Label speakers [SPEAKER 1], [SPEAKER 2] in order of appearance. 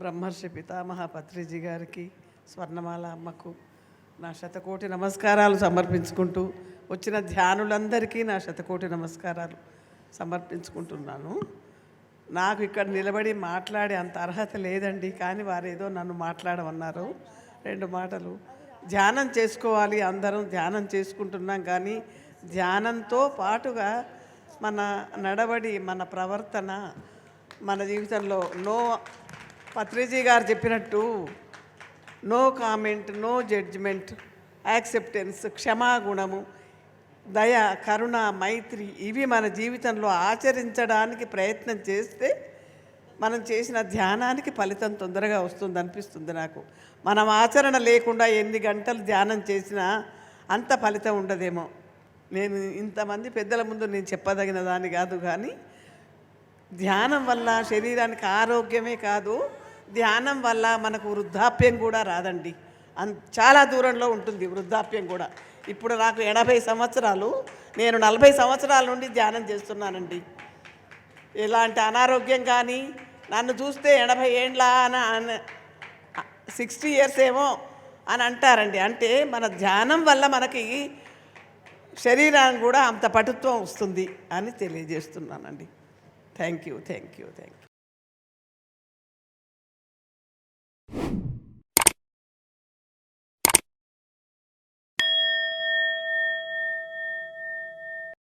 [SPEAKER 1] బ్రహ్మర్షి పితామహ పత్రిజీ గారికి, స్వర్ణమాల అమ్మకు నా శతకోటి నమస్కారాలు సమర్పించుకుంటూ, వచ్చిన ధ్యానులందరికీ నా శతకోటి నమస్కారాలు సమర్పించుకుంటున్నాను. నాకు ఇక్కడ నిలబడి మాట్లాడే అంత అర్హత లేదండి, కానీ వారేదో నన్ను మాట్లాడమన్నారు. 2 మాటలు. ధ్యానం చేసుకోవాలి, అందరం ధ్యానం చేసుకుంటున్నాం, కానీ ధ్యానంతో పాటుగా మన నడవడి, మన ప్రవర్తన, మన జీవితంలో పత్రిజీ గారు చెప్పినట్టు no comment, no judgement, acceptance, క్షమాగుణము, దయ, కరుణ, మైత్రి, ఇవి మన జీవితంలో ఆచరించడానికి ప్రయత్నం చేస్తే మనం చేసిన ధ్యానానికి ఫలితం తొందరగా వస్తుంది అనిపిస్తుంది నాకు. మనం ఆచరణ లేకుండా ఎన్ని గంటలు ధ్యానం చేసినా అంత ఫలితం ఉండదేమో. నేను ఇంతమంది పెద్దల ముందు నేను చెప్పదగిన దాన్ని కాదు, కానీ ధ్యానం వల్ల శరీరానికి ఆరోగ్యమే కాదు, ధ్యానం వల్ల మనకు వృద్ధాప్యం కూడా రాదండి. చాలా దూరంలో ఉంటుంది వృద్ధాప్యం కూడా. ఇప్పుడు నాకు 80 సంవత్సరాలు, నేను 40 సంవత్సరాల నుండి ధ్యానం చేస్తున్నానండి. ఎలాంటి అనారోగ్యం కానీ, నన్ను చూస్తే 80 ఏండ్లా అని 60 ఇయర్స్ ఏమో అని అంటారండి. అంటే మన ధ్యానం వల్ల మనకి శరీరానికి కూడా అంత పటుత్వం వస్తుంది అని తెలియజేస్తున్నానండి. Thank you.